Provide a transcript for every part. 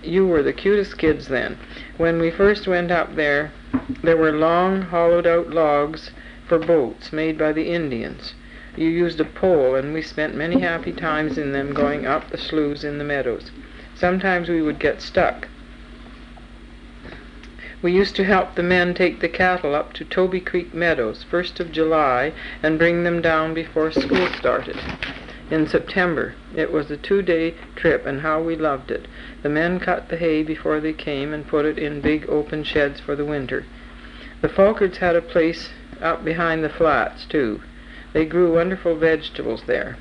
you were the cutest kids then. When we first went up there, there were long, hollowed-out logs for boats made by the Indians. You used a pole, and we spent many happy times in them going up the sloughs in the meadows. Sometimes we would get stuck. We used to help the men take the cattle up to Toby Creek Meadows, 1st of July, and bring them down before school started. In September, it was a 2-day trip, and how we loved it. The men cut the hay before they came and put it in big open sheds for the winter. The Folkards had a place up behind the flats, too. They grew wonderful vegetables there.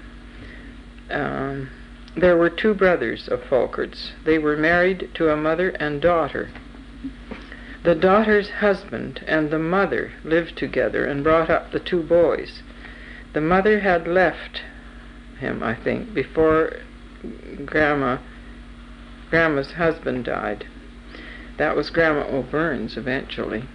There were 2 brothers of Folkards. They were married to a mother and daughter. The daughter's husband and the mother lived together and brought up the 2 boys. The mother had left him, I think, before Grandma's husband died. That was Grandma O'Byrne's eventually.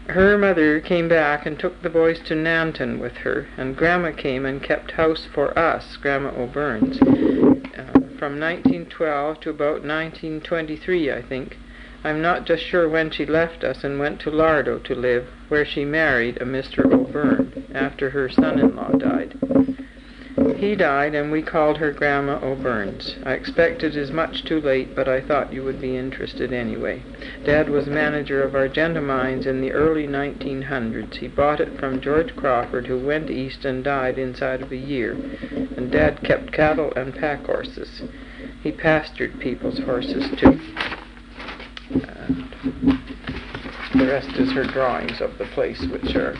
Her mother came back and took the boys to Nanton with her, and Grandma came and kept house for us, Grandma O'Byrne's, from 1912 to about 1923, I think. I'm not just sure when she left us and went to Lardo to live, where she married a Mr. O'Byrne after her son-in-law died. He died, and we called her Grandma O'Byrne's. I expect it is much too late, but I thought you would be interested anyway. Dad was manager of Argenta mines in the early 1900s. He bought it from George Crawford, who went east and died inside of a year. And Dad kept cattle and pack horses. He pastured people's horses, too. The rest is her drawings of the place, which are...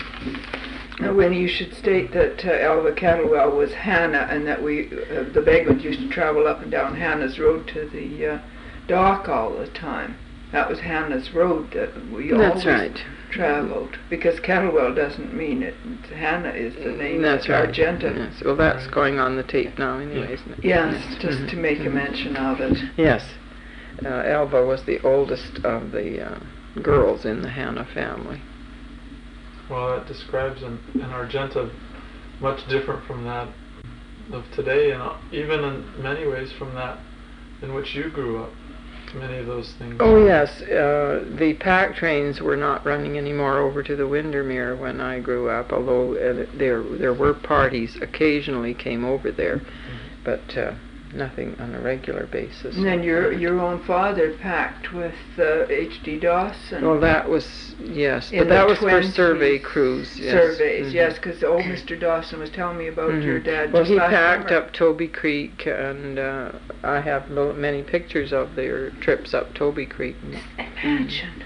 Winnie, you should state that Elva Kettlewell was Hanna, and that the Begmans used to travel up and down Hanna's road to the dock all the time. That was Hanna's road that we always traveled, because Kettlewell doesn't mean it. Hanna is the name. That's of right. Argenta. Yes. Well, that's going on the tape now anyway, isn't it? Yes, just to make a mention of it. Yes. Elva was the oldest of the girls in the Hanna family. Well, that describes an Argenta much different from that of today, and even in many ways from that in which you grew up. Many of those things. Oh yes, the pack trains were not running anymore over to the Windermere when I grew up, although there were parties occasionally came over there, but nothing on a regular basis. And then your own father packed with H.D. Dawson. Well, that was, yes, but that was for survey crews. Yes. Surveys, yes, because old Mr. Dawson was telling me about your dad. Well, he packed up Toby Creek, and I have many pictures of their trips up Toby Creek. Imagine.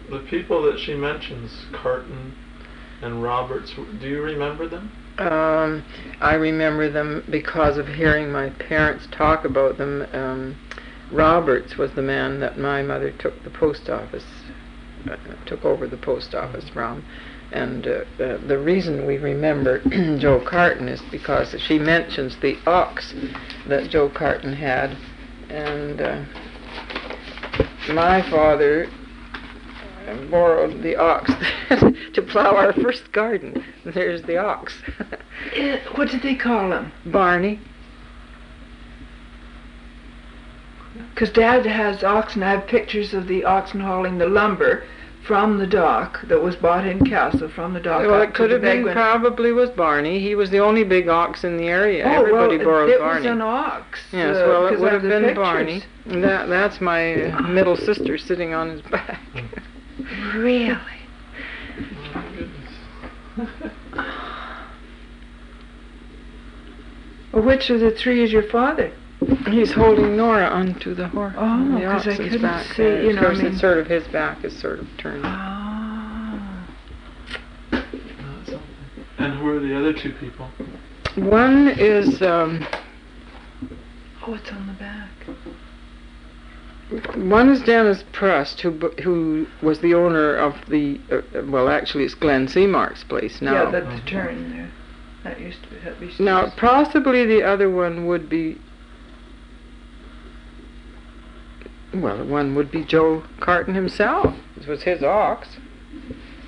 The people that she mentions, Carton and Roberts, do you remember them? I remember them because of hearing my parents talk about them. Roberts was the man that my mother took the post office, took over the post office from. And the reason we remember Joe Carton is because she mentions the ox that Joe Carton had. And my father borrowed the ox to plow our first garden. There's the ox. What did they call him? Barney. Because Dad has oxen. I have pictures of the oxen hauling the lumber from the dock that was bought in Castle, from the dock. Well, it could have been, probably was Barney. He was the only big ox in the area. Oh, everybody borrowed It Barney. was an ox. Yes, well, it would have been Barney. That's my middle sister sitting on his back. Really? Oh, my goodness. Well, which of the 3 is your father? He's holding Nora onto the horse. Oh, because I couldn't back. see, you know. Of course, it's sort of his back is sort of turned. Oh. And who are the other 2 people? One is... Oh, it's on the back. One is Dennis Prust, who was the owner of the... well, actually, it's Glenn Seamark's place now. Yeah, that's the turn there. That used to be... Now, possibly the other one would be... Well, one would be Joe Carton himself. It was his ox.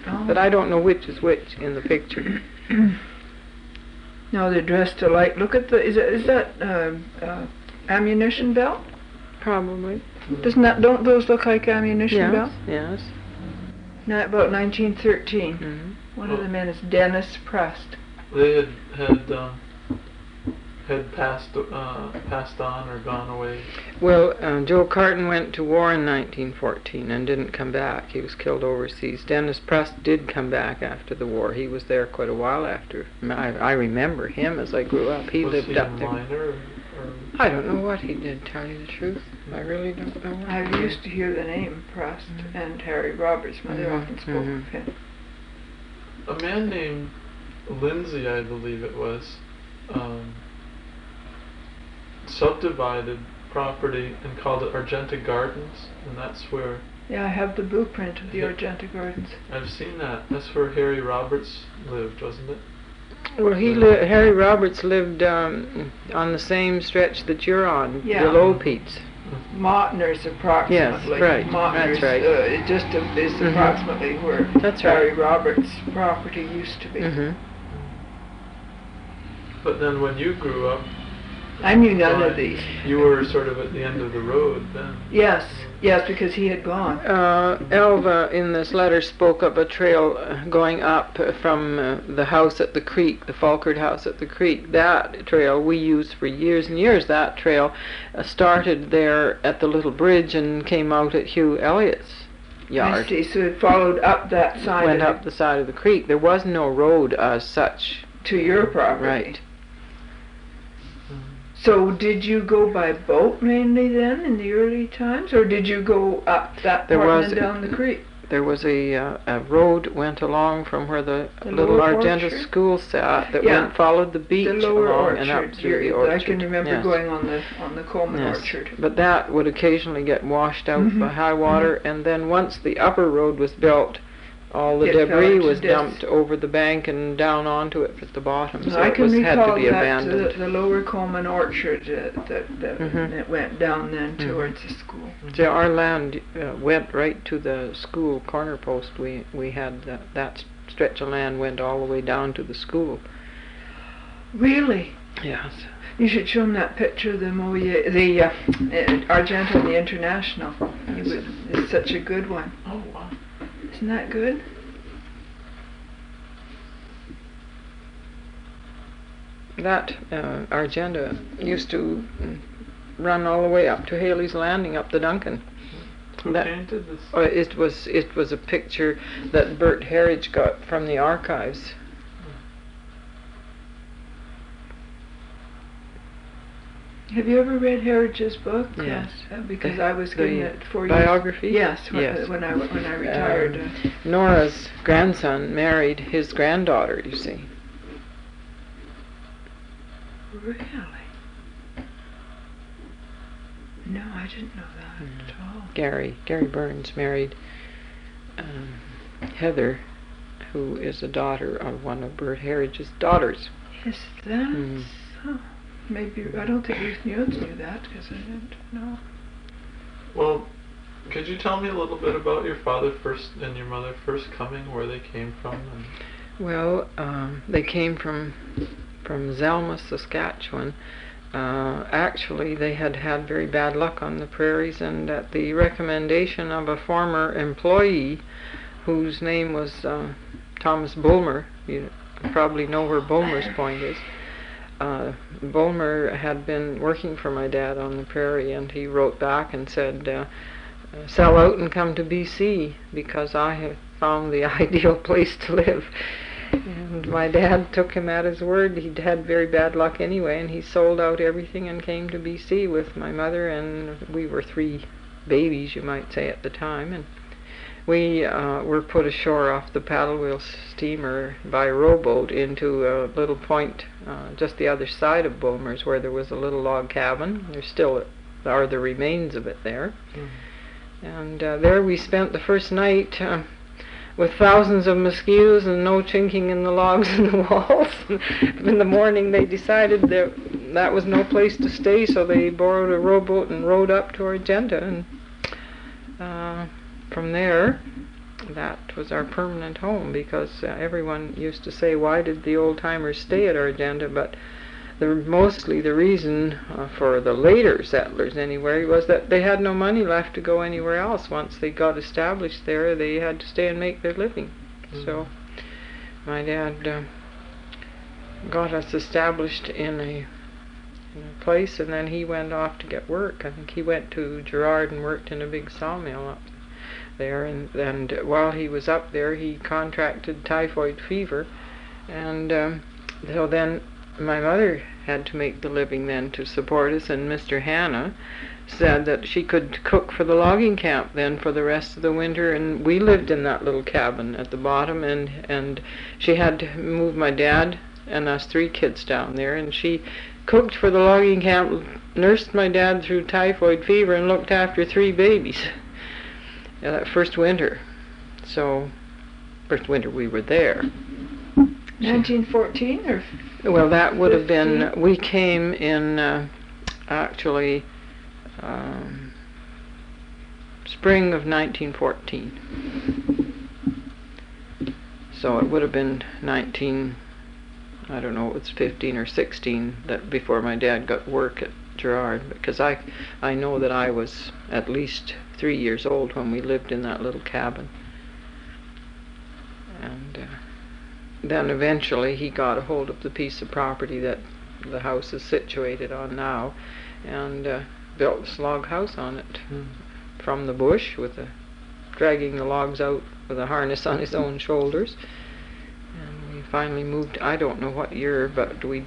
Oh. But I don't know which is which in the picture. No, they're dressed alike. Look at the, is that ammunition belt? Probably. Don't those look like ammunition belts? Yes. Not about 1913. Mm-hmm. One of the men is Dennis Prest. They had passed on or gone away. Well, Joe Carton went to war in 1914 and didn't come back. He was killed overseas. Dennis Prest did come back after the war. He was there quite a while after. I remember him as I grew up. He lived up there. Was he a miner? I don't know what he did, tell you the truth. I really don't know what I he did. used to hear the name Prest and Harry Roberts. Mother often spoke of him. A man named Lindsay, I believe it was, subdivided property and called it Argenta Gardens, and that's where... Yeah, I have the blueprint of the Argenta Gardens. I've seen that. That's where Harry Roberts lived, wasn't it? Well, Harry Roberts lived on the same stretch that you're on, Yeah. below Pete's. Mottner's approximately. Yes, right. Mottner's, That's right. It just is approximately where That's Harry right. Roberts' property used to be. Mm-hmm. But then when you grew up, I knew none of these. you were sort of at the end of the road then. Yes, because he had gone. Elva in this letter spoke of a trail going up from the house at the creek, the Folkard house at the creek. That trail we used for years and years. That trail started there at the little bridge and came out at Hugh Elliott's yard. I see, so it followed up that side Went of up the side of the creek. There was no road as such. to your property. Right. So did you go by boat mainly then in the early times, or did you go up that There part was- and then down the creek? There was a road went along from where the little lower Argenta orchard? school sat that Yeah. followed the beach The lower along orchard. and up through the orchard. I can remember Yes. going on the Coleman Yes. orchard. But that would occasionally get washed out Mhm. by high water, and then once the upper road was built, all the It fell debris into was this. dumped over the bank and down onto it at the bottom. So I it can was, had to recall be that abandoned. the lower Coleman orchard that Mhm. it went down then Mhm. towards the school. So our land went right to the school corner post. We had that stretch of land went all the way down to the school. Really? Yes. You should show them that picture of the Argenta and the International. It's such a good one. Oh, wow. Isn't that good? That Argenta used to run all the way up to Haley's Landing, up the Duncan. Who That- painted this? It was a picture that Bert Herridge got from the archives. Have you ever read Herridge's book? Yes. Because I was The getting it for you. biography? Yes, Yes. when I retired. Nora's grandson married his granddaughter, you see. Really? No, I didn't know that at all. Gary Burns married Heather, who is a daughter of one of Bert Herridge's daughters. Is that Mhm. so? Maybe, I don't think Ruth Newens knew that, because I didn't know. Well, could you tell me a little bit about your father first and your mother first coming, where they came from? And Well, they came from Zelma, Saskatchewan. Actually, they had had very bad luck on the prairies, and at the recommendation of a former employee whose name was Thomas Bulmer, you probably know where Bulmer's Point is. Bulmer had been working for my dad on the prairie, and he wrote back and said, sell out and come to BC, because I have found the ideal place to live. And my dad took him at his word. He'd had very bad luck anyway, and he sold out everything and came to BC with my mother, and we were 3 babies, you might say, at the time. And we were put ashore off the paddle wheel steamer by rowboat into a little point just the other side of Bulmer's, where there was a little log cabin. There still are the remains of it there. And there we spent the first night with thousands of mosquitoes and no chinking in the logs and the walls. In the morning they decided that was no place to stay, so they borrowed a rowboat and rowed up to Argenta. And from there that was our permanent home, because everyone used to say, why did the old-timers stay at Argenta? But mostly the reason for the later settlers anyway was that they had no money left to go anywhere else. Once they got established there, they had to stay and make their living. So my dad got us established in a place, and then he went off to get work. I think he went to Gerard and worked in a big sawmill up there, and while he was up there he contracted typhoid fever, and so then my mother had to make the living then to support us, and Mr. Hanna said that she could cook for the logging camp then for the rest of the winter, and we lived in that little cabin at the bottom, and she had to move my dad and us 3 kids down there, and she cooked for the logging camp, nursed my dad through typhoid fever, and looked after 3 babies that first winter. So first winter we were there. 1914 or? Well, that would have been, we came in actually spring of 1914. So it would have been I don't know, it was 15 or 16 that before my dad got work at Gerard, because I know that I was at least 3 years old when we lived in that little cabin. And then eventually he got a hold of the piece of property that the house is situated on now, and built this log house on it from the bush, with dragging the logs out with a harness on his own shoulders. And we finally moved, I don't know what year, but we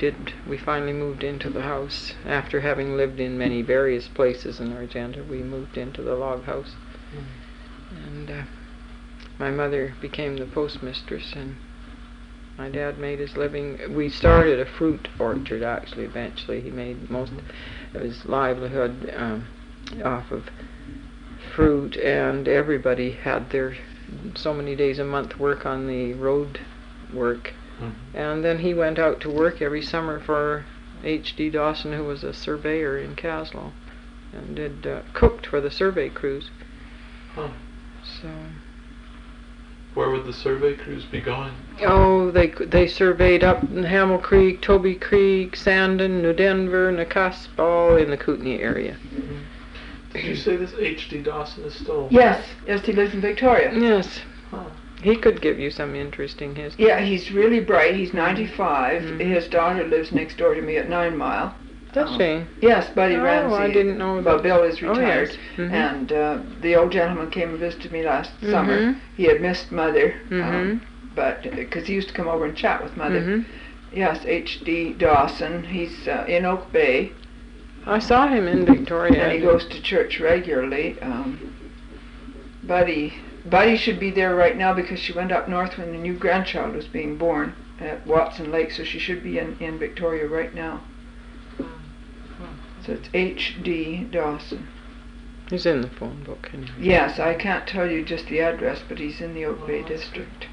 finally moved into the house. After having lived in many various places in Argenta, we moved into the log house. And my mother became the postmistress, and my dad made his living. We started a fruit orchard, actually. Eventually he made most of his livelihood off of fruit, and everybody had their so many days a month work on the road work. And then he went out to work every summer for H.D. Dawson, who was a surveyor in Caslow, and cooked for the survey crews. So where would the survey crews be going? Oh, they surveyed up in Meadow Creek, Toby Creek, Sandon, New Denver, Nakusp, all in the Kootenay area. Did you say this H.D. Dawson is still? Yes, he lives in Victoria. Yes. He could give you some interesting history. Yeah, he's really bright. He's 95. His daughter lives next door to me at 9 Mile. Does she? Yes, Buddy Ramsey. I didn't know that. Well, Bill is retired. Oh, yes. And the old gentleman came and visited me last summer. He had missed Mother, but because he used to come over and chat with Mother. Yes, H.D. Dawson. He's in Oak Bay. I saw him in Victoria. And he goes to church regularly. Buddy should be there right now because she went up north when the new grandchild was being born at Watson Lake, so she should be in Victoria right now. So it's H.D. Dawson. He's in the phone book anyway. Yes, I can't tell you just the address, but he's in the Oak Bay district.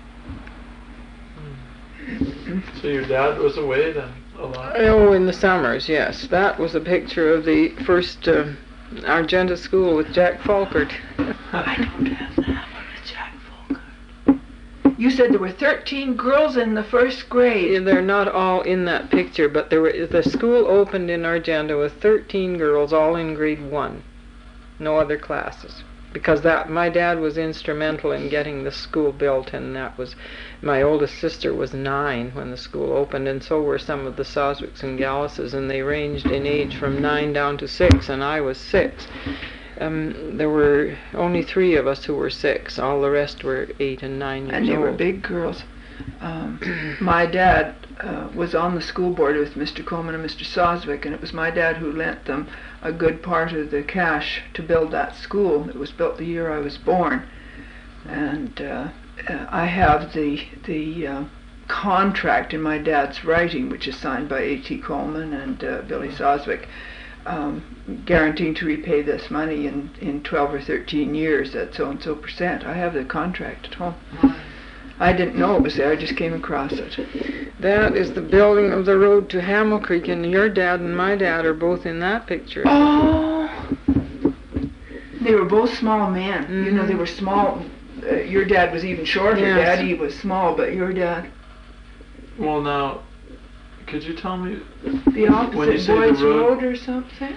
So your dad was away then a lot? Oh, in the summers, yes. That was a picture of the first Argenta school with Jack Folkard. I don't have that one with Jack Folkard. You said there were 13 girls in the first grade. Yeah, they're not all in that picture, but the school opened in Argenta with 13 girls, all in grade 1. No other classes. Because my dad was instrumental in getting the school built, and my oldest sister was 9 when the school opened, and so were some of the Soswicks and Galluses, and they ranged in age from 9 down to 6, and I was 6. There were only 3 of us who were 6. All the rest were 8 and 9 years old. And they were big girls. My dad was on the school board with Mr. Coleman and Mr. Soswick, and it was my dad who lent them a good part of the cash to build that school. It was built the year I was born. And I have the contract in my dad's writing, which is signed by A.T. Coleman and Billy Soswick, guaranteeing to repay this money in 12 or 13 years at so-and-so percent. I have the contract at home. I didn't know it was there, I just came across it. That is the building of the road to Meadow Creek, and your dad and my dad are both in that picture. Oh! They were both small men. You know, they were small, your dad was even shorter. Yes. Daddy was small, but your dad. Well, now, could you tell me The when you opposite say the boys' road- road or something?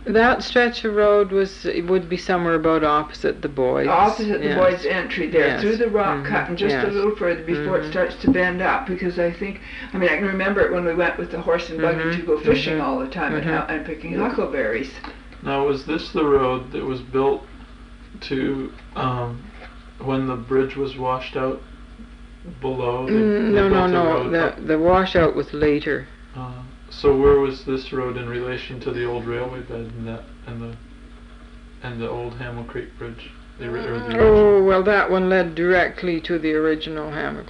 That stretch of road would be somewhere about opposite the boys. Opposite the Yes. boys' entry there, Yes. through the rock cut, and just Yes. a little further before it starts to bend up. Because I can remember it when we went with the horse and buggy to go fishing all the time and picking huckleberries. Now, was this the road that was built to when the bridge was washed out below? They No. built a road up? The washout was later. So where was this road in relation to the old railway bed and the old Hamel Creek Bridge? Oh, well, that one led directly to the original Hamel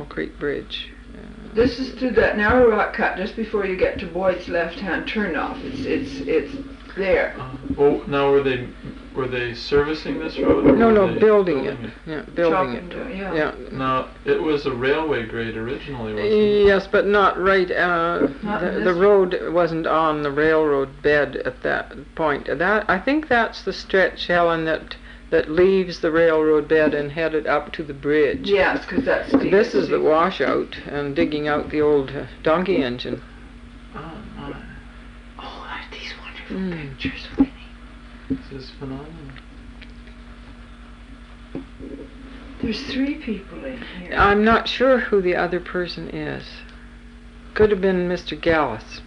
Creek Bridge. This is through that narrow rock cut just before you get to Boyd's left-hand turnoff. It's there. Now were they servicing this road? Or No, were they building it. Yeah, building Chopping it. it, yeah. Yeah. Now, it was a railway grade originally, wasn't it? Yes, but not right. Not in The this- road wasn't on the railroad bed at that point. I think that's the stretch, Helen, that leaves the railroad bed and headed up to the bridge. Yes, because that's This is the washout and digging out the old donkey engine. Oh, my. Oh, aren't these wonderful pictures, Winnie? This is phenomenal. There's 3 people in here. I'm not sure who the other person is. Could have been Mr. Gallus.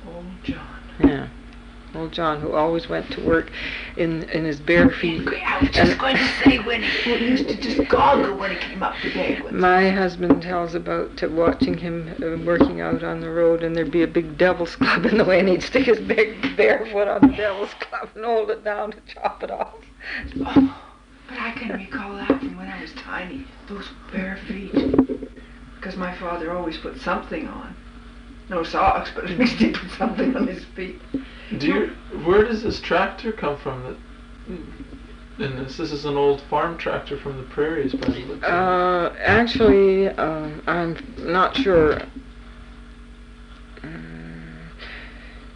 Old John. Yeah. Old John, who always went to work in his bare feet. I was just going to say, Winnie, who used to just goggle when he came up to bed. My husband tells about watching him working out on the road, and there'd be a big devil's club in the way, and he'd stick his big bare foot on the devil's club and hold it down to chop it off. Oh, but I can recall that from when I was tiny, those bare feet. Because my father always put something on. No socks, but at least he put something on his feet. Where does this tractor come from? This is an old farm tractor from the prairies, by the looks of it. Actually, I'm not sure.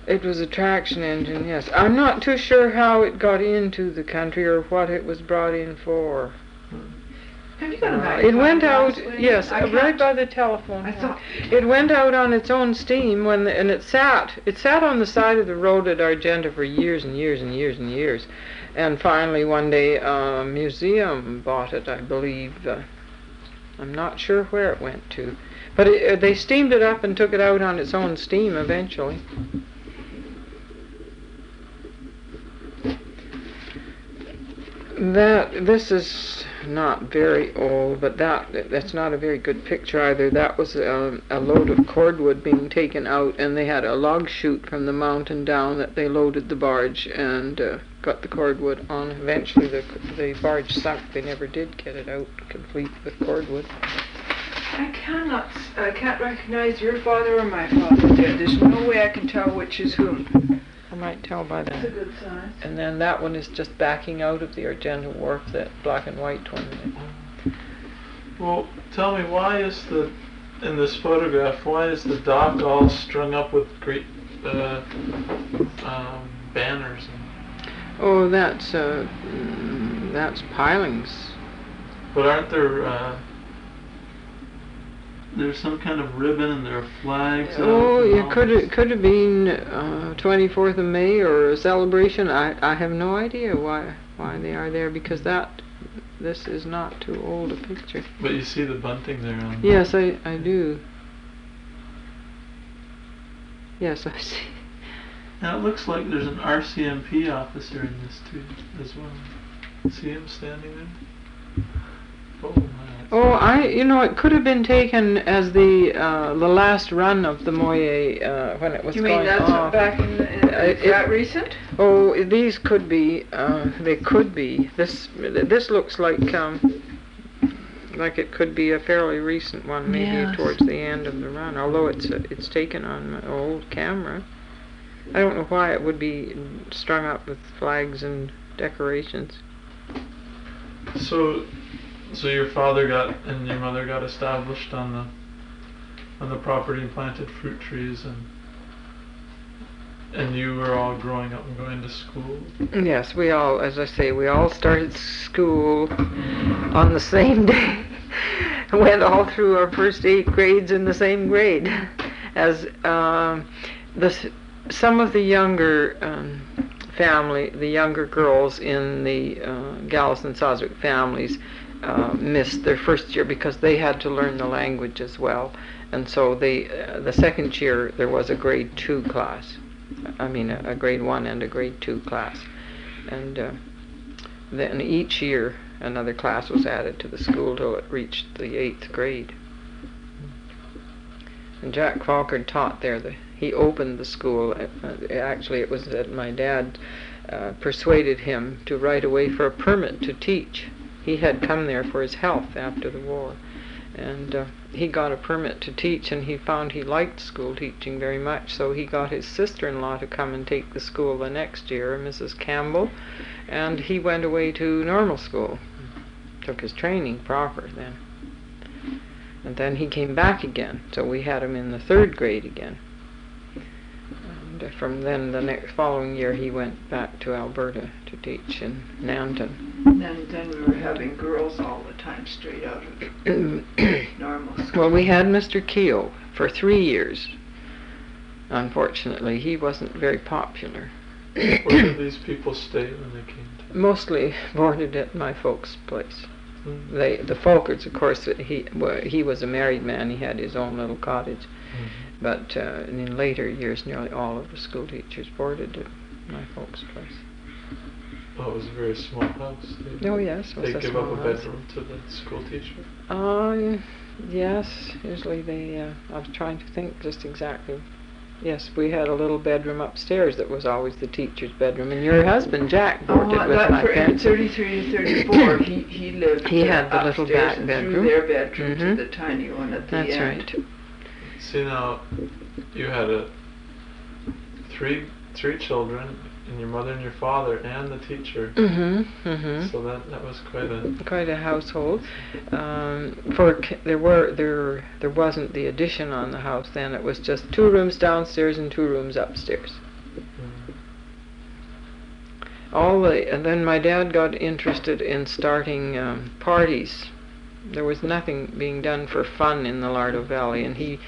It was a traction engine, yes. I'm not too sure how it got into the country or what it was brought in for. Have you got a It magnifying went glass, out, Winnie? yes, I right can't- by the telephone. I thought- It went out on its own steam and it sat on the side of the road at Argenta for years and years and years and years. And finally one day a museum bought it, I believe. I'm not sure where it went to. But they steamed it up and took it out on its own steam eventually. This is not very old, but that's not a very good picture either. That was a load of cordwood being taken out, and they had a log chute from the mountain down that they loaded the barge and got the cordwood on. Eventually the barge sunk. They never did get it out complete with cordwood. I can't recognize your father or my father there. There's no way I can tell which is whom. I might tell by That's a that. good sign. And then that one is just backing out of the Argenta wharf, that black and white one. Well, tell me, in this photograph, why is the dock all strung up with great banners? Oh, that's pilings. But aren't there, there's some kind of ribbon and there are flags? Oh, out it and could have been 24th of May or a celebration. I have no idea why they are there, because this is not too old a picture. But you see the bunting there on Yes, I do. Yes, I see. Now it looks like there's an RCMP officer in this too, as well. See him standing there? Oh my. Oh, it could have been taken as the last run of the Moye when it was You going mean that's off. back in is that recent? Oh, these could be. They could be. This looks like it could be a fairly recent one, maybe Yes. towards the end of the run. Although it's taken on an old camera. I don't know why it would be strung up with flags and decorations. So your father and your mother got established on the property and planted fruit trees And you were all growing up and going to school? Yes, we all, as I say, we all started school on the same day. Went all through our first 8 grades in the same grade. As some of the younger the younger girls in the Gallus and Soswick families missed their first year because they had to learn the language as well. And so the second year there was a grade 2 class. I mean a grade 1 and a grade 2 class. And then each year another class was added to the school till it reached the 8th grade. And Jack Folkard taught there. He opened the school. Actually, it was that my dad persuaded him to write away for a permit to teach. He had come there for his health after the war. And he got a permit to teach, and he found he liked school teaching very much. So he got his sister-in-law to come and take the school the next year, Mrs. Campbell, and he went away to normal school. Took his training proper then. And then he came back again, so we had him in the 3rd grade again. And from then, the following year, he went back to Alberta to teach in Nanton. Then we were having girls all the time straight out of normal school. Well, we had Mr. Keogh for 3 years. Unfortunately, he wasn't very popular. Where did these people stay when they came to? Mostly boarded at my folks' place. The Folkards, of course, he was a married man. He had his own little cottage. Mm-hmm. But in later years, nearly all of the school teachers boarded at my folks' place. Oh, it was a very small house. Oh, yes. They give up a bedroom to the school teacher? Yes. Usually they, I was trying to think just exactly. Yes, we had a little bedroom upstairs that was always the teacher's bedroom. And your husband, Jack, boarded with my parents. In 33 to 34, he lived He had the little back bedroom. Through their bedroom to the tiny one at the end. That's right. See, now, you had three children, and your mother and your father and the teacher. Mm-hmm, mm-hmm. So that was quite a household. There wasn't the addition on the house then. It was just 2 rooms downstairs and 2 rooms upstairs. Mm. And then my dad got interested in starting parties. There was nothing being done for fun in the Lardo Valley, and he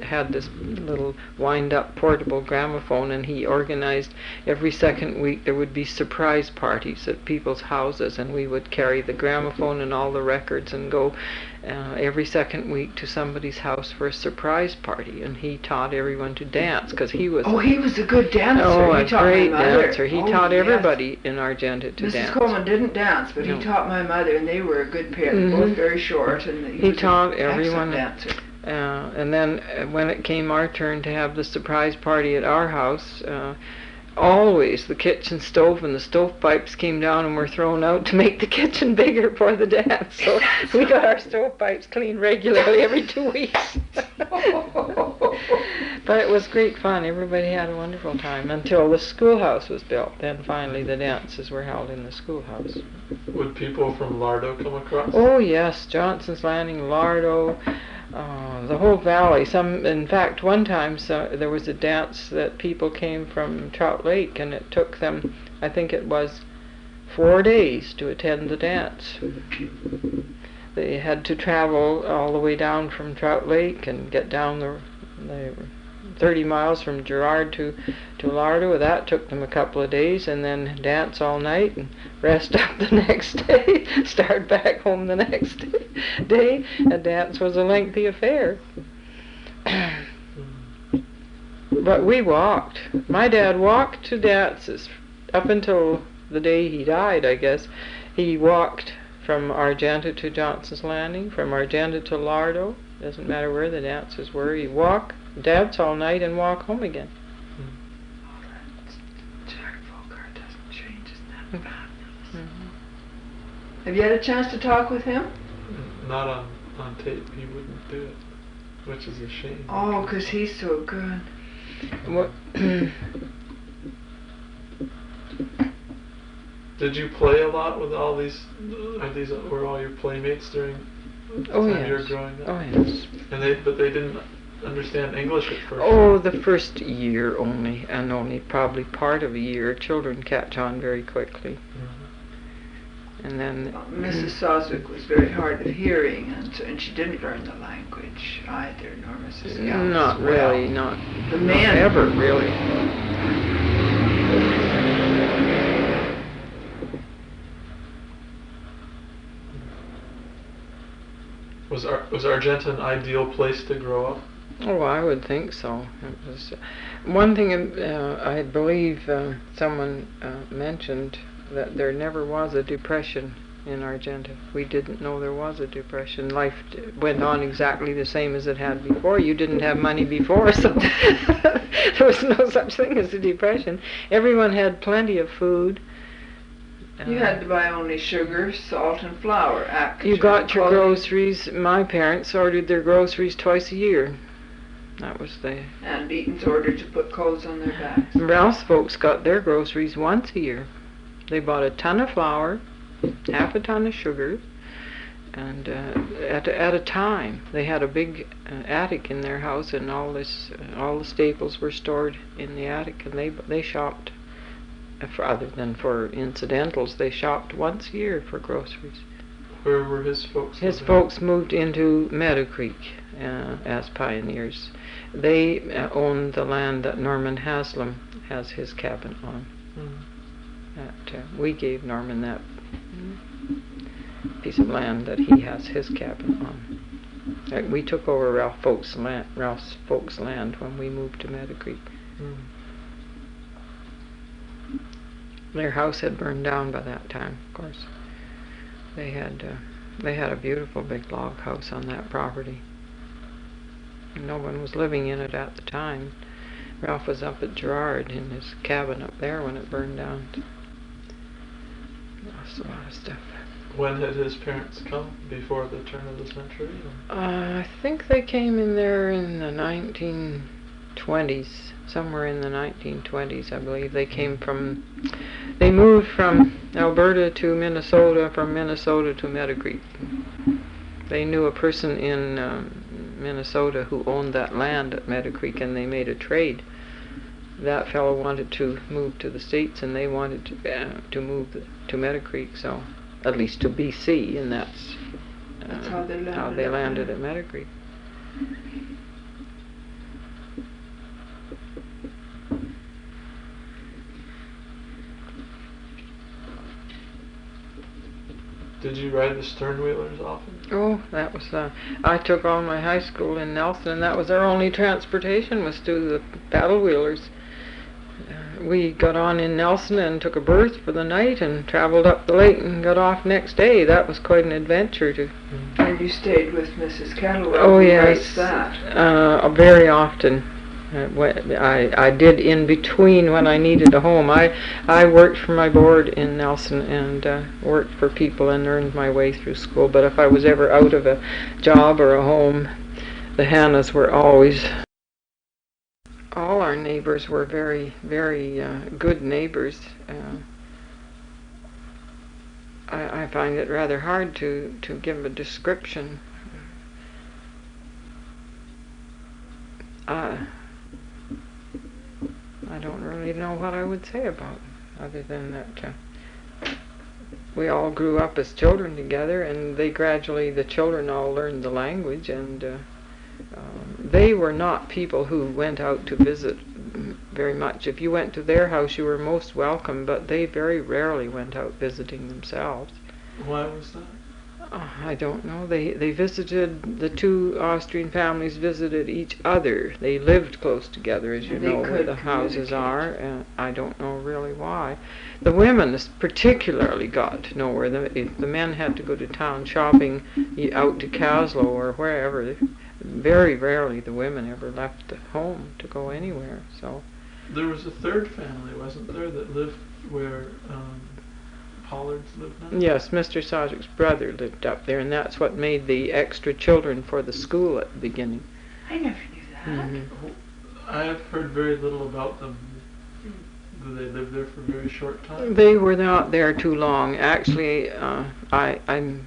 had this little wind-up portable gramophone, and he organized every second week there would be surprise parties at people's houses, and we would carry the gramophone and all the records and go every second week to somebody's house for a surprise party. And he taught everyone to dance because he was he was a good dancer. A great dancer. He taught everybody in Argenta to dance. Mrs. Coleman didn't dance, but he taught my mother, and they were a good pair. Mm-hmm. Both very short, and he taught everyone. Dancer. And then when it came our turn to have the surprise party at our house, always the kitchen stove and the stovepipes came down and were thrown out to make the kitchen bigger for the dance. So we got our stovepipes cleaned regularly every 2 weeks. But it was great fun. Everybody had a wonderful time until the schoolhouse was built. Then finally the dances were held in the schoolhouse. Would people from Lardo come across? Oh yes, Johnson's Landing, Lardo, the whole valley. In fact, one time there was a dance that people came from Trout Lake, and it took them, I think it was 4 days to attend the dance. They had to travel all the way down from Trout Lake and get down the 30 miles from Girard to Lardo. That took them a couple of days, and then dance all night and rest up the next day, start back home the next day. A dance was a lengthy affair. But we walked. My dad walked to dances up until the day he died, I guess. He walked from Argenta to Johnson's Landing, from Argenta to Lardo. Doesn't matter where the dances were. He'd walk, dance all night, and walk home again. Jack Folkard doesn't change, isn't that fabulous? Mm-hmm. Have you had a chance to talk with him? Not on tape. He wouldn't do it, which is a shame. Oh, because he's so good. What? Did you play a lot with all these? Were all your playmates during the time you were growing up? Oh yes. And they didn't understand English at first? Oh, the first year only, and only probably part of a year. Children catch on very quickly. And then Mrs. Soswick was very hard of hearing, and she didn't learn the language either, nor Mrs. Gallus. not really, not The man ever really. Was Argenta an ideal place to grow up? Oh, I would think so. It was one thing. I believe someone mentioned that there never was a depression in Argenta. We didn't know there was a depression. Life went on exactly the same as it had before. You didn't have money before, so there was no such thing as a depression. Everyone had plenty of food. You had to buy only sugar, salt, and flour. You got your groceries. My parents ordered their groceries twice a year. That was the... And Eaton's ordered to put clothes on their backs. Ralph's folks got their groceries once a year. They bought a ton of flour, half a ton of sugar, and at a time. They had a big attic in their house, and all the staples were stored in the attic, and they shopped. Other than for incidentals, they shopped once a year for groceries. Where were his folks? His folks moved into Meadow Creek as pioneers. They owned the land that Norman Haslam has his cabin on. We gave Norman that piece of land that he has his cabin on. We took over Ralph's folks' land when we moved to Meadow Creek. Their house had burned down by that time, of course. They had a beautiful big log house on that property. No one was living in it at the time. Ralph was up at Gerard in his cabin up there when it burned down. Lost a lot of stuff. When had his parents come? Before the turn of the century? I think they came in there in the 1920s. Somewhere in the 1920s, I believe. They moved from Alberta to Minnesota, from Minnesota to Meadow Creek. They knew a person in Minnesota who owned that land at Meadow Creek, and they made a trade. That fellow wanted to move to the States, and they wanted to move to Meadow Creek, so at least to BC, and that's how they landed at Meadow Creek. Did you ride the sternwheelers often? Oh, that was, I took all my high school in Nelson, and that was our only transportation, was through the paddle wheelers. We got on in Nelson and took a berth for the night and traveled up the lake and got off next day. That was quite an adventure to... And you stayed with Mrs. Kettlewell. Oh, yes. That? Very often. I did in between when I needed a home. I worked for my board in Nelson and worked for people and earned my way through school. But if I was ever out of a job or a home, the Hannas were always... All our neighbours were very, very good neighbours. I find it rather hard to give a description. I don't really know what I would say about it, other than that we all grew up as children together, and the children all learned the language, and they were not people who went out to visit very much. If you went to their house, you were most welcome, but they very rarely went out visiting themselves. Why was that? I don't know. They visited, the two Austrian families visited each other. They lived close together, as you know, where the houses are, and I don't know really why. The women particularly got to know where if the men had to go to town shopping out to Caslow or wherever. Very rarely the women ever left the home to go anywhere. So there was a third family, wasn't there, that lived where Pollards lived now? Yes, Mr. Soswick's brother lived up there, and that's what made the extra children for the school at the beginning. I never knew that. Mm-hmm. I have heard very little about them. Do they live there for a very short time? They were not there too long. Actually, I'm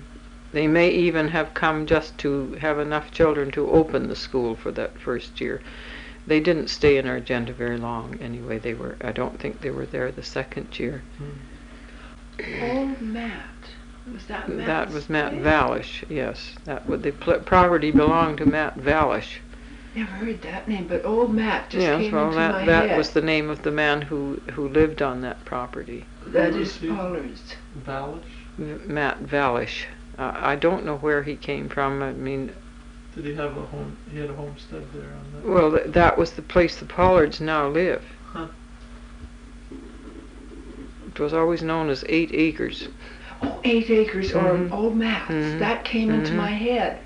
They may even have come just to have enough children to open the school for that first year. They didn't stay in Argenta very long anyway. I don't think they were there the second year. Old Matt. Was that Matt? That was Matt Valish, yes. The property belonged to Matt Valish. Never heard that name, but Old Matt just came into my head. That was the name of the man who lived on that property. That is Pollard's. Valish? Matt Valish. I don't know where he came from. I mean, did he have a home? He had a homestead there on that. Well, that was the place the Pollards now live. Huh. It was always known as 8 acres. Oh, 8 acres, or Old Matt's. That came into my head.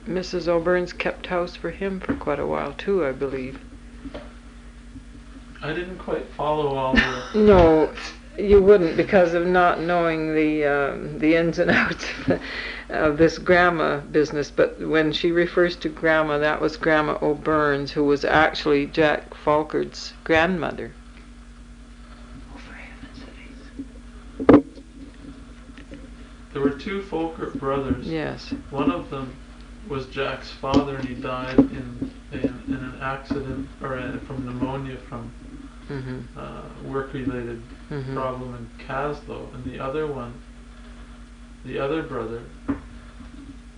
Mrs. O'Byrne's kept house for him for quite a while too, I believe. I didn't quite follow all the... No, you wouldn't, because of not knowing the ins and outs of this grandma business. But when she refers to grandma, that was Grandma O'Byrne's, who was actually Jack Folkard's grandmother. Oh, for heaven's sakes. There were 2 Folkard brothers. Yes. One of them was Jack's father, and he died in an accident, or from pneumonia from work-related problem in Caslow. And the other one, the other brother,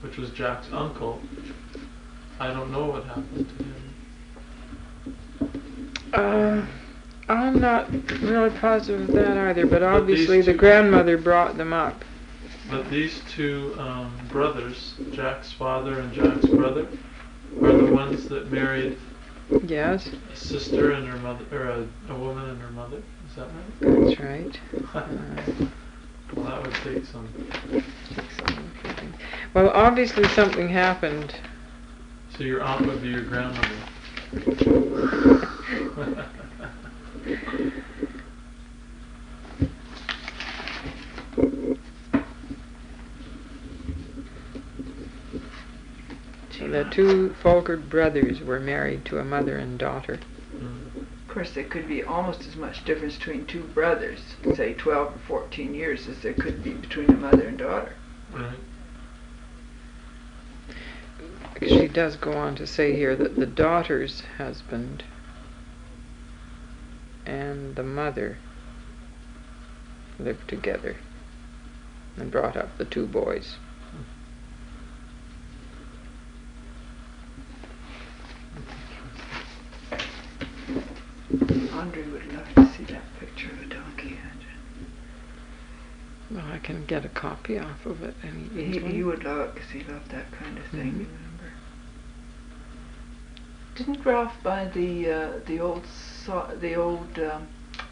which was Jack's uncle, I don't know what happened to him. I'm not really positive of that either, but obviously the grandmother brought them up. But these 2 brothers, Jack's father and Jack's brother, are the ones that married Yes. a sister and her mother, or a woman and her mother. Is that right? That's right. Well, that would take some. Well, obviously something happened. So your aunt would be your grandmother. The 2 Folkard brothers were married to a mother and daughter. Of course, there could be almost as much difference between 2 brothers, say 12 or 14 years, as there could be between a mother and daughter. Right. She does go on to say here that the daughter's husband and the mother lived together and brought up the 2 boys. Andre would love to see that picture of a donkey engine. Well, I can get a copy off of it. He would love it because he loved that kind of thing, remember? Didn't Ralph buy the old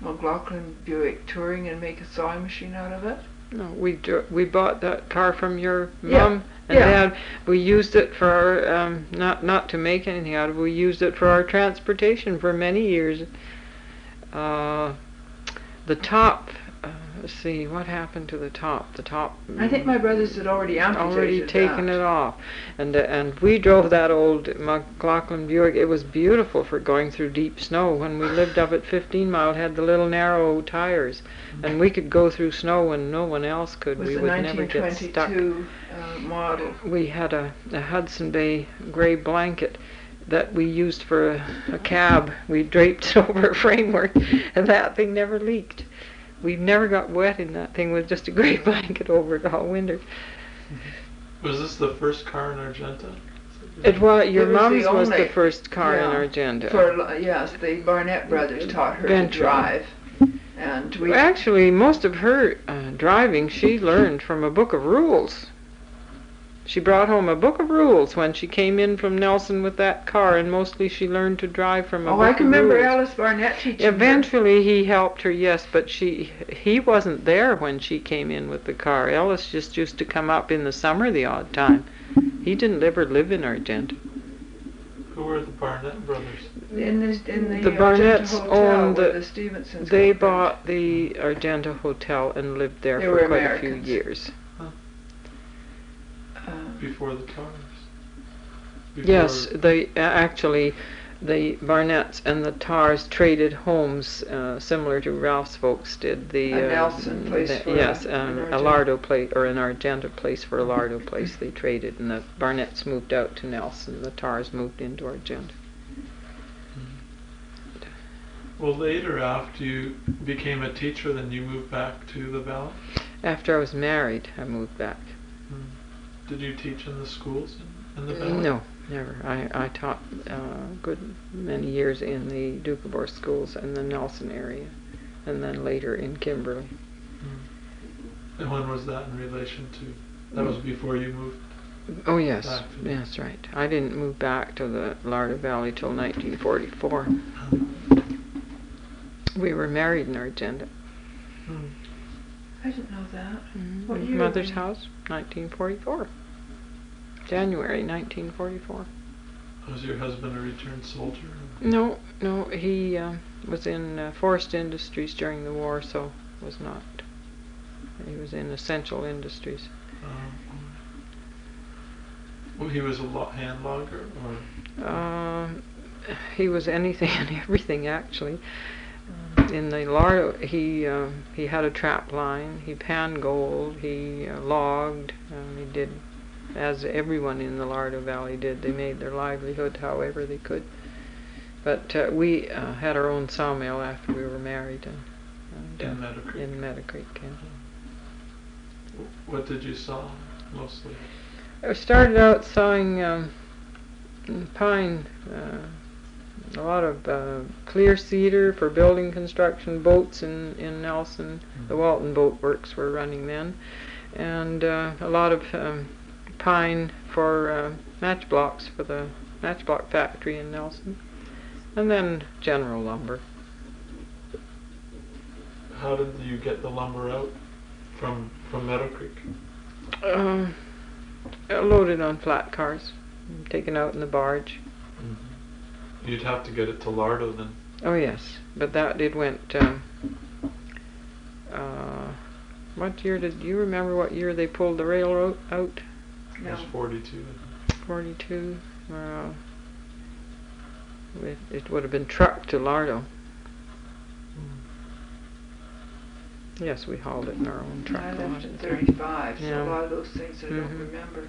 McLaughlin Buick Touring and make a sewing machine out of it? No, we bought that car from your mom and Yeah. Dad. We used it for our not to make anything out of it. We used it for our transportation for many years. The top. Let's see, what happened to the top? The top. I think my brothers had already amputated taken it off, and we drove that old McLaughlin Buick. It was beautiful for going through deep snow. When we lived up at 15 Mile, it had the little narrow tires, and we could go through snow when no one else could. Was we the would never get stuck. 1922 model. We had a Hudson Bay gray blanket that we used for a cab. We draped it over a framework, and that thing never leaked. We never got wet in that thing with just a gray blanket over it all winter. Was this the first car in Argenta? It was. Your It was mom's the was the only- first car in yeah, Argenta. Yes, the Barnett brothers taught her Venture. to drive. And we... Actually, most of her driving she learned from a book of rules. She brought home a book of rules when she came in from Nelson with that car, and mostly she learned to drive from a book I of can remember rules. Alice Barnett teaching Eventually he helped her, yes, but he wasn't there when she came in with the car. Ellis just used to come up in the summer the odd time. He didn't ever live in Argenta. Who were the Barnett brothers? in the The Barnetts Argenta Hotel owned where the- the Stevensons They got bought the Argenta Hotel and lived there They for were quite Americans. a few years. Before the cars? Yes, they actually, the Barnetts and the Tars traded homes, similar to Ralph's folks did. The A Nelson place for yes, an a Argenta. Lardo place or an Argenta place for a Lardo place. They traded, and the Barnetts moved out to Nelson. The Tars moved into Argenta. Well, later, after you became a teacher, then you moved back to the valley? After I was married, I moved back. Did you teach in the schools in the valley? No, never. I taught a good many years in the Doukhobor schools in the Nelson area, and then later in Kimberley. And when was that in relation to? That was before you moved? Oh yes, Back to that's right. I didn't move back to the Lardo Valley till 1944. We were married in Argenta. I didn't know that. What In year? Mother's house, 1944. January 1944. Was your husband a returned soldier? No, he was in forest industries during the war, so was not. He was in essential industries. Well, he was a hand logger, or? He was anything and everything, actually. In the Lardo, he had a trap line. He panned gold. He logged. He did, as everyone in the Lardo Valley did. They made their livelihood however they could. But we had our own sawmill after we were married. In Meadow Creek? In Meadow Creek, yeah. What did you saw, mostly? I started out sawing pine, a lot of clear cedar for building construction, boats in Nelson. The Walton Boat Works were running then. And a lot of pine for matchblocks for the matchblock factory in Nelson. And then general lumber. How did you get the lumber out from Meadow Creek? Loaded on flat cars, taken out in the barge. You'd have to get it to Lardo then. Oh yes, but it went. What year did you remember? What year they pulled the railroad out? It was 42. 42. It would have been trucked to Lardo. Yes, we hauled it in our own truck. I left in 35, so Yeah. a lot of those things I don't remember.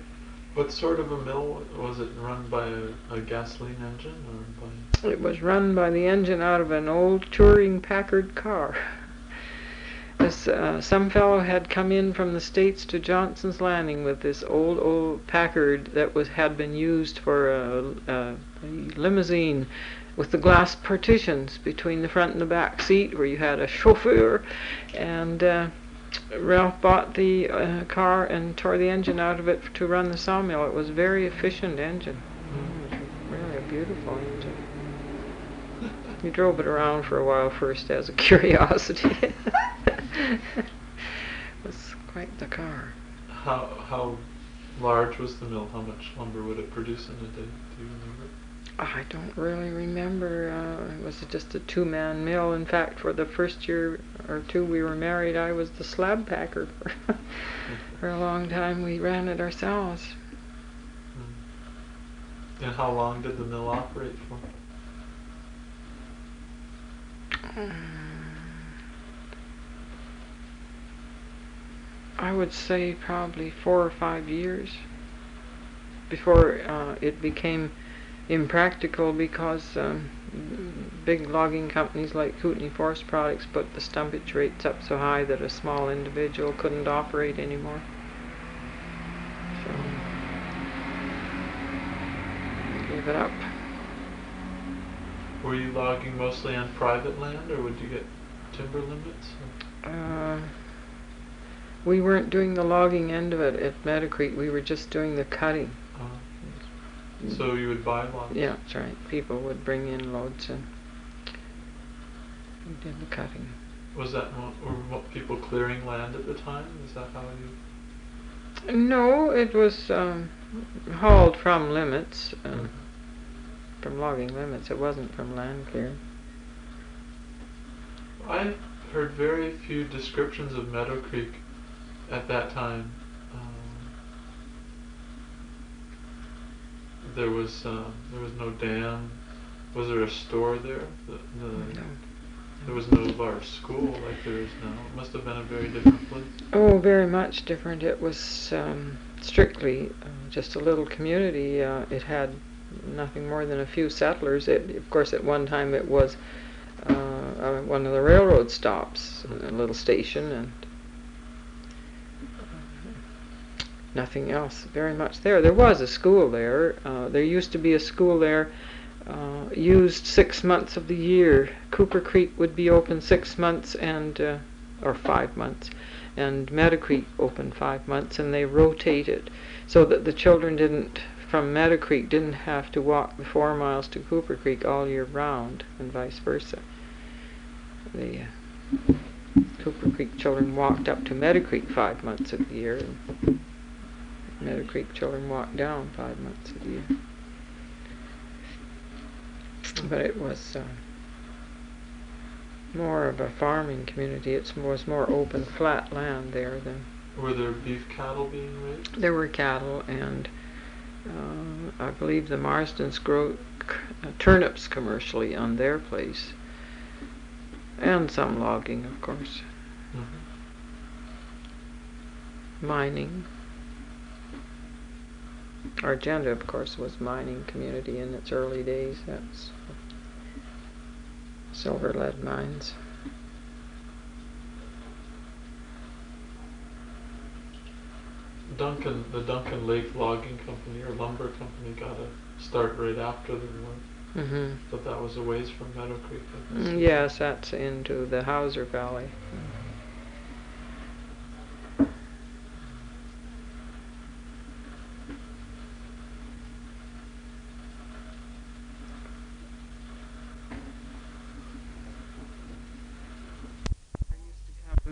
What sort of a mill was it? Run by a gasoline engine, or by? It was run by the engine out of an old touring Packard car. Some fellow had come in from the States to Johnson's Landing with this old Packard that had been used for a limousine with the glass partitions between the front and the back seat where you had a chauffeur. And Ralph bought the car and tore the engine out of it to run the sawmill. It was a very efficient engine. It was really a beautiful engine. We drove it around for a while first as a curiosity. It was quite the car. How large was the mill? How much lumber would it produce in a day? Do you remember? I don't really remember. It was just a two-man mill. In fact, for the first year or two we were married, I was the slab packer. For a long time we ran it ourselves. And how long did the mill operate for? I would say probably 4 or 5 years before it became impractical, because big logging companies like Kootenai Forest Products put the stumpage rates up so high that a small individual couldn't operate anymore. So I gave it up. Were you logging mostly on private land, or would you get timber limits? We weren't doing the logging end of it at Meadow Creek. We were just doing the cutting. So you would buy logs? Yeah, that's right. People would bring in loads and we did the cutting. Was that were people clearing land at the time? Is that how you? No, it was hauled from limits, from logging limits. It wasn't from land clearing. I heard very few descriptions of Meadow Creek at that time. There was no dam. Was there a store there? No. There was no large school like there is now. It must have been a very different place. Oh, very much different. It was strictly just a little community. It had nothing more than a few settlers. Of course, at one time it was one of the railroad stops, a little station, and nothing else very much there. There was a school there. There used to be a school there used 6 months of the year. Cooper Creek would be open 6 months or 5 months, and Meadow Creek open 5 months, and they rotated so that the children from Meadow Creek didn't have to walk the 4 miles to Cooper Creek all year round, and vice versa. The Cooper Creek children walked up to Meadow Creek 5 months of the year, and Meadow Creek children walked down 5 months of the year. But it was more of a farming community. It was more open, flat land there than. Were there beef cattle being raised? There were cattle, and I believe the Marstons grow turnips commercially on their place, and some logging, of course. Mm-hmm. Mining. Argenta, of course, was mining community in its early days. That's silver lead mines. The Duncan Lake Logging Company or Lumber Company got a start right after the war. Mm-hmm. But that was a ways from Meadow Creek. Yes, that's into the Hauser Valley.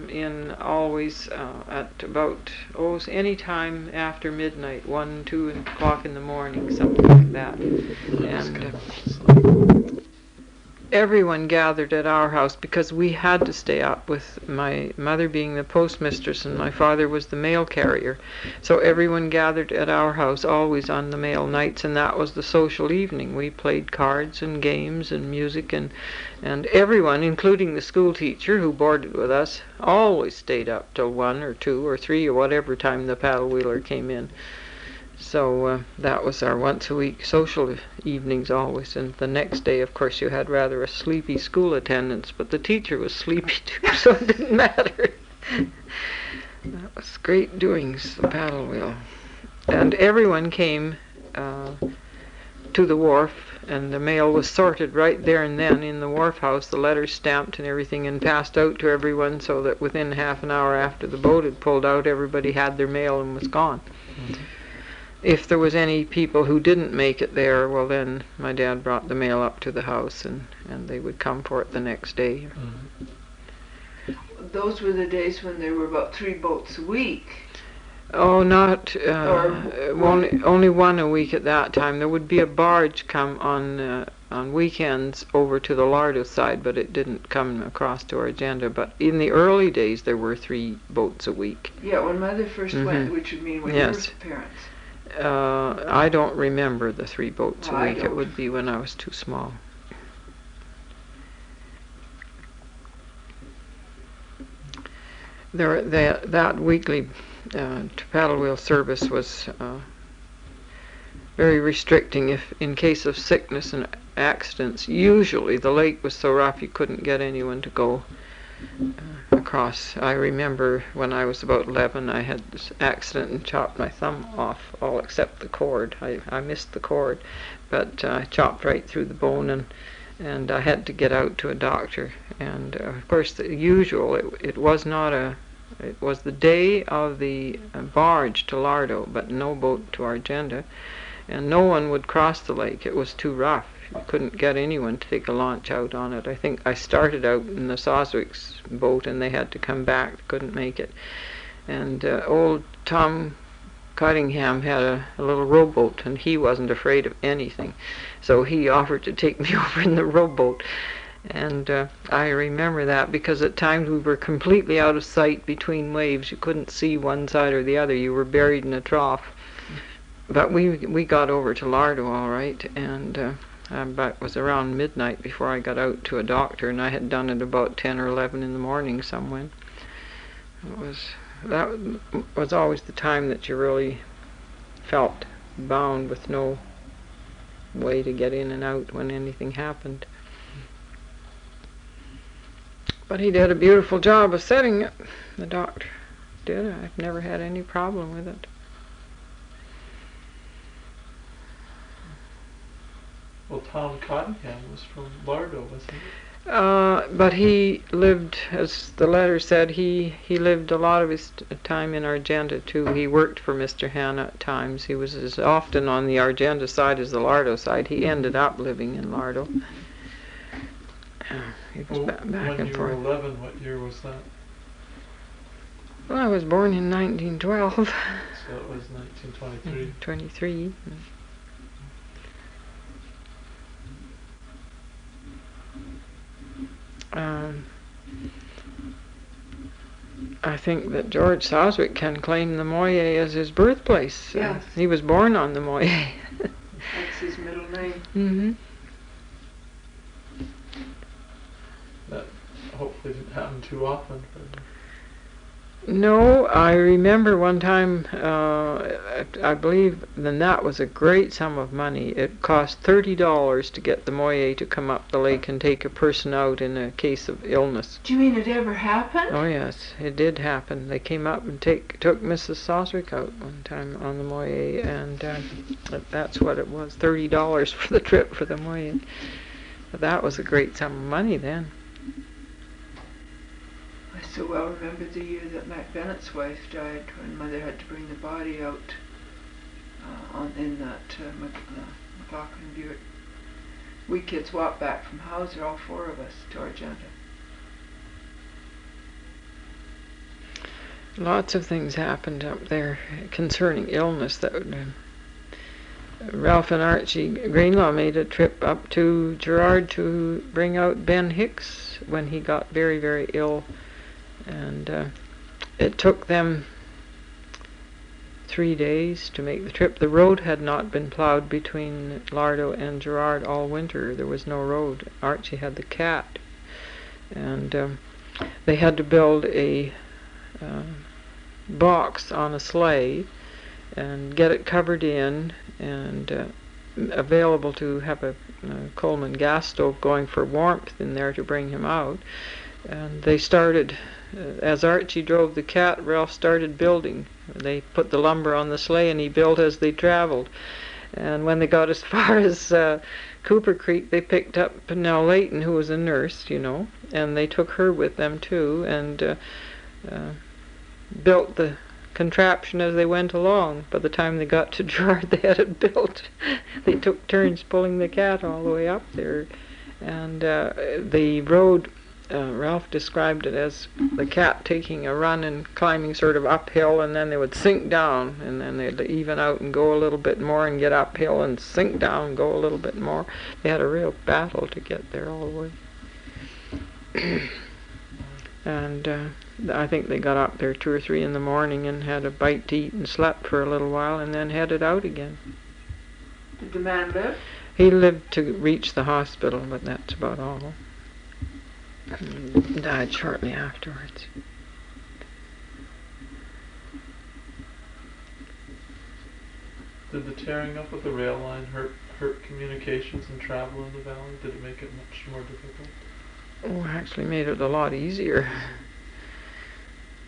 In always at about any time after midnight, 1, 2 o'clock in the morning, something like that. And everyone gathered at our house because we had to stay up, with my mother being the postmistress and my father was the mail carrier. So everyone gathered at our house always on the mail nights, and that was the social evening. We played cards and games and music, and everyone, including the school teacher who boarded with us, always stayed up till 1 or 2 or 3 or whatever time the paddle wheeler came in. So that was our once-a-week social evenings always. And the next day, of course, you had rather a sleepy school attendance, but the teacher was sleepy too, so it didn't matter. That was great doings, the paddle wheel. And everyone came to the wharf, and the mail was sorted right there and then in the wharf house, the letters stamped and everything, and passed out to everyone, so that within half an hour after the boat had pulled out, everybody had their mail and was gone. Mm-hmm. If there was any people who didn't make it there, well then my dad brought the mail up to the house, and they would come for it the next day. Mm-hmm. Those were the days when there were about 3 boats a week. Oh, not only one a week at that time. There would be a barge come on weekends over to the Lardo side, but it didn't come across to Argenta. But in the early days, there were 3 boats a week. Yeah, when Mother first went, which would mean when you were parents. I don't remember the 3 boats a week. It would be when I was too small. That weekly paddle wheel service was very restricting. If in case of sickness and accidents, usually the lake was so rough you couldn't get anyone to go across. I remember when I was about 11, I had this accident and chopped my thumb off, all except the cord. I missed the cord, but I chopped right through the bone, and I had to get out to a doctor. And of course, the usual, it was the day of the barge to Lardo, but no boat to Argenta, and no one would cross the lake. It was too rough. You couldn't get anyone to take a launch out on it. I think I started out in the Soswick's boat, and they had to come back, couldn't make it. And old Tom Cottingham had a little rowboat, and he wasn't afraid of anything. So he offered to take me over in the rowboat. And I remember that because at times we were completely out of sight between waves. You couldn't see one side or the other. You were buried in a trough. But we got over to Lardo all right, and but it was around midnight before I got out to a doctor, and I had done it about 10 or 11 in the morning somewhen. That was always the time that you really felt bound with no way to get in and out when anything happened. But he did a beautiful job of setting it, the doctor did. I've never had any problem with it. Well, Tom Cottingham was from Lardo, wasn't he? But he lived, as the letter said, he lived a lot of his time in Argenta too. He worked for Mr. Hanna at times. He was as often on the Argenta side as the Lardo side. He ended up living in Lardo. He was back when and you forth. were 11, what year was that? Well, I was born in 1912. So it was 1923. 23. I think that George Soswick can claim the Moye as his birthplace. Yes. He was born on the Moye. That's his middle name. Mm-hmm. That hopefully didn't happen too often for him. No, I remember one time, I believe, then that was a great sum of money. It cost $30 to get the Moye to come up the lake and take a person out in a case of illness. Do you mean it ever happened? Oh yes, it did happen. They came up and took Mrs. Soswick out one time on the Moye, and that's what it was, $30 for the trip for the Moye. But that was a great sum of money then. I so well remember the year that Mac Bennett's wife died, when Mother had to bring the body out in that McLaughlin Buick. We kids walked back from Hauser, all four of us, to Argenta. Lots of things happened up there concerning illness. That would, Ralph and Archie Greenlaw made a trip up to Gerard to bring out Ben Hicks when he got very, very ill. And it took them 3 days to make the trip. The road had not been plowed between Lardo and Gerard all winter. There was no road. Archie had the cat. And they had to build a box on a sleigh and get it covered in and available to have a Coleman gas stove going for warmth in there to bring him out. And they started, as Archie drove the cat, Ralph started building. They put the lumber on the sleigh and he built as they traveled. And when they got as far as Cooper Creek, they picked up Nell Layton, who was a nurse, you know, and they took her with them too, and built the contraption as they went along. By the time they got to Gerard, they had it built. They took turns pulling the cat all the way up there. And the road, Ralph described it as the cat taking a run and climbing sort of uphill, and then they would sink down, and then they'd even out and go a little bit more and get uphill and sink down and go a little bit more. They had a real battle to get there all the way. And I think they got up there 2 or 3 in the morning and had a bite to eat and slept for a little while and then headed out again. Did the man live? He lived to reach the hospital, but that's about all. Died shortly afterwards. Did the tearing up of the rail line hurt communications and travel in the valley? Did it make it much more difficult? Oh, actually made it a lot easier.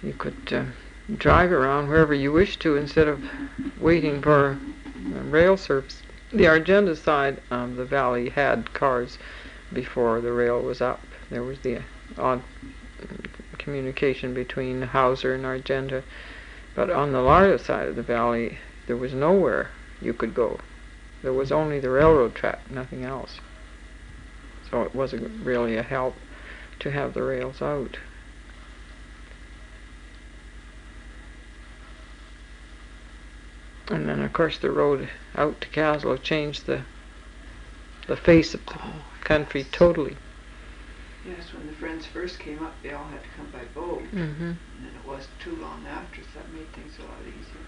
You could drive around wherever you wished to instead of waiting for rail service. The Argenta side of the valley had cars before the rail was up. There was the odd communication between Hauser and Argenta. But on the Lardo side of the valley, there was nowhere you could go. There was only the railroad track, nothing else. So it wasn't really a help to have the rails out. And then, of course, the road out to Caslow changed the face of the country totally. Yes, when the friends first came up, they all had to come by boat. Mm-hmm. And then it wasn't too long after, so that made things a lot easier.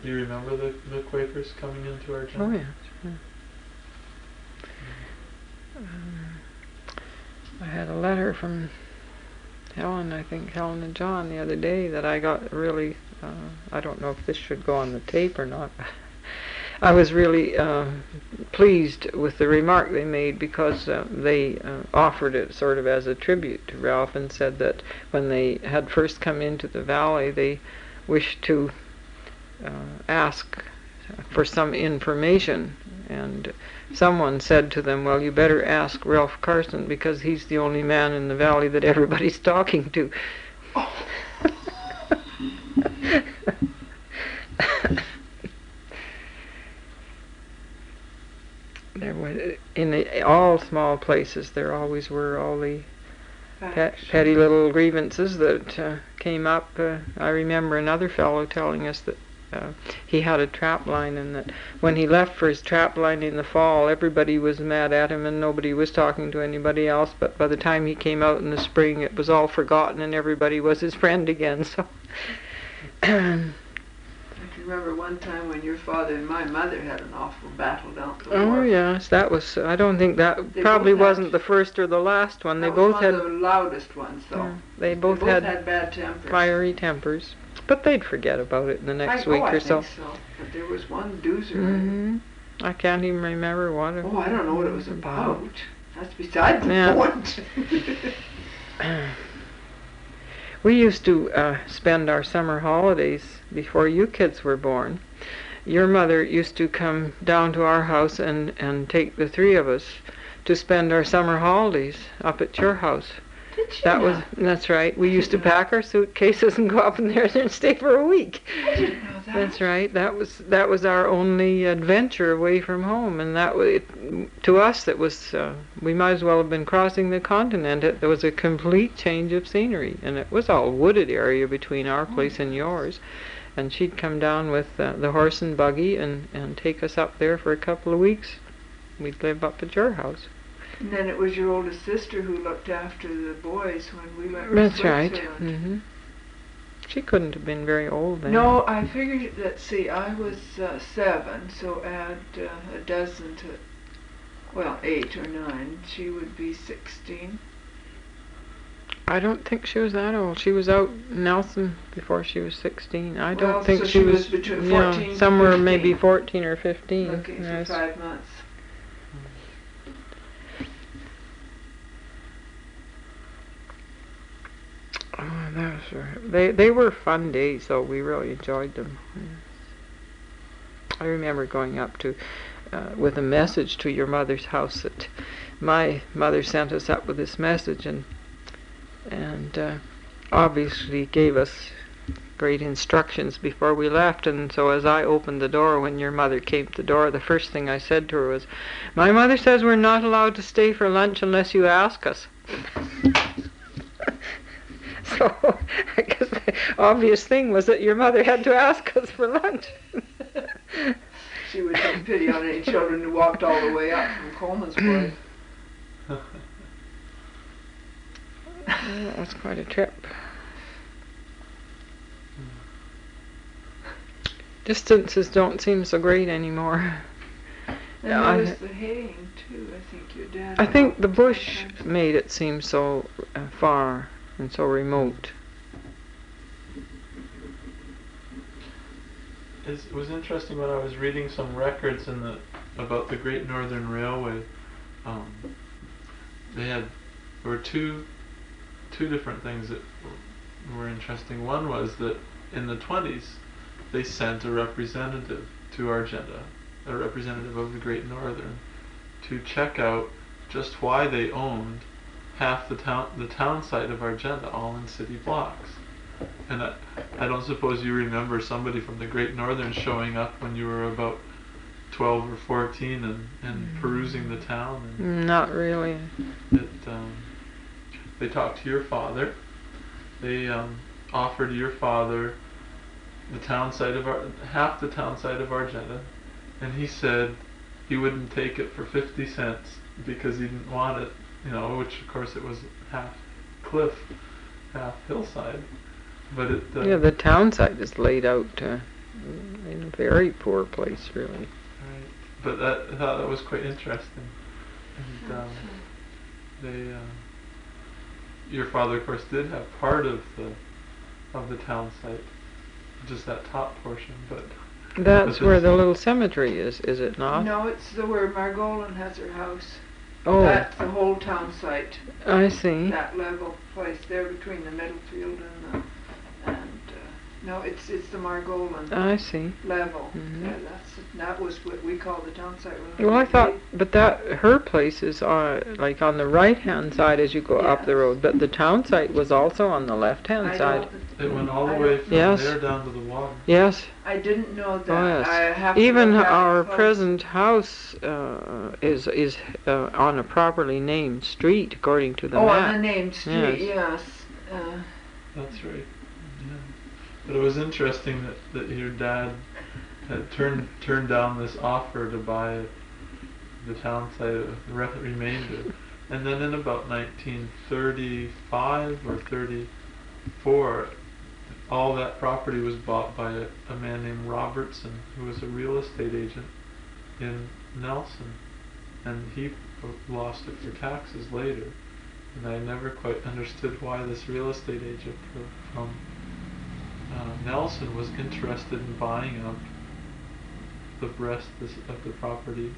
Do you remember the Quakers coming into Argenta? Oh, yeah. Sure. I had a letter from Hellen, I think Hellen and John, the other day that I got really, I don't know if this should go on the tape or not. I was really pleased with the remark they made, because they offered it sort of as a tribute to Ralph, and said that when they had first come into the valley, they wished to ask for some information, and someone said to them, well, you better ask Ralph Carson, because he's the only man in the valley that everybody's talking to. There was, in all small places, there always were all the petty little grievances that came up. I remember another fellow telling us that he had a trap line, and that when he left for his trap line in the fall, everybody was mad at him and nobody was talking to anybody else, but by the time he came out in the spring, it was all forgotten and everybody was his friend again. So I can remember one time when your father and my mother had an awful battle down the Oh wharf. yes, that was, I don't think that They probably both had- wasn't the first or the last one. They That was both one had of the loudest ones, though. they both had had bad tempers. fiery tempers, but they'd forget about it in the next week I or so. think so. But there was one doozer. Hmm. I can't even remember what it Oh, I don't know what it was about. That's beside the point. We used to spend our summer holidays before you kids were born. Your mother used to come down to our house and take the three of us to spend our summer holidays up at your house. Did she That's right. We used to pack our suitcases and go up in there and stay for a week. I didn't know that. That's right. That was our only adventure away from home, and that was to us. That was we might as well have been crossing the continent. There was a complete change of scenery, and it was all wooded area between our place and yours. And she'd come down with the horse and buggy and take us up there for a couple of weeks. We'd live up at your house. And then it was your oldest sister who looked after the boys when we went to That's right. Switzerland. Hmm. She couldn't have been very old then. No, I figured that, see, I was 7, so add a dozen to, well, 8 or 9. She would be 16. I don't think she was that old. She was out in Nelson before she was 16. I Well, don't think so she she was was between 14 to somewhere 15. maybe 14 or 15. Looking Yes. for 5 months. Oh, that was, they were fun days, though. We really enjoyed them. Yes. I remember going up to with a message to your mother's house that my mother sent us up with this message, and obviously gave us great instructions before we left. And so as I opened the door when your mother came to the door, the first thing I said to her was, "My mother says we're not allowed to stay for lunch unless you ask us." So I guess the obvious thing was that your mother had to ask us for lunch. She would take pity on any children who walked all the way up from Coleman's place. That was quite a trip. Distances don't seem so great anymore. And there was the haying too, I think your dad. I think the bush made it seem so far and so remote. It was interesting when I was reading some records about the Great Northern Railway. There were two different things that were interesting. One was that in the 20s they sent a representative to Argenta, a representative of the Great Northern, to check out just why they owned half the town site of Argenta, all in city blocks. And I don't suppose you remember somebody from the Great Northern showing up when you were about 12 or 14 and perusing the town. And Not really. they talked to your father. They offered your father half the town site of Argenta, and he said he wouldn't take it for 50 cents because he didn't want it, which of course it was half cliff, half hillside. But the town site is laid out in a very poor place, really. Right. But I thought that was quite interesting. And your father, of course, did have part of the town site, just that top portion, but That's where the little cemetery is it not? No, it's where Margolin has her house. Oh, That's the whole town site. I see. That level place there between the middle field and no, it's the Margolin I see. level. Mhm. Yeah, that was what we call the town site. Well, I thought, but her place is like on the right-hand side as you go up the road, but the town site was also on the left-hand side. it went all the way from there down to the water. Yes. I didn't know that. Oh, yes. I have to Even look at our it close. present house is on a properly named street according to the on map. the named street, yes. That's right. Yeah. But it was interesting that your dad had turned down this offer to buy the town site of the remainder, and then in about 1935 or 34, all that property was bought by a man named Robertson, who was a real estate agent in Nelson, and he lost it for taxes later. And I never quite understood why this real estate agent from Nelson was interested in buying up the rest of the property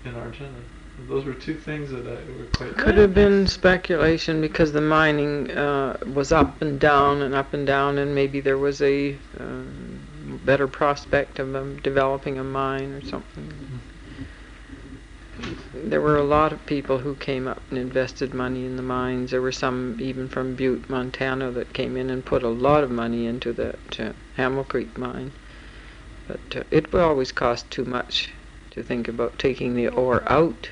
in Argenta. Those were two things that were quite... Could have been speculation because the mining was up and down, and maybe there was a better prospect of developing a mine or something. There were a lot of people who came up and invested money in the mines. There were some even from Butte, Montana, that came in and put a lot of money into that Meadow Creek mine. But it would always cost too much to think about taking the ore out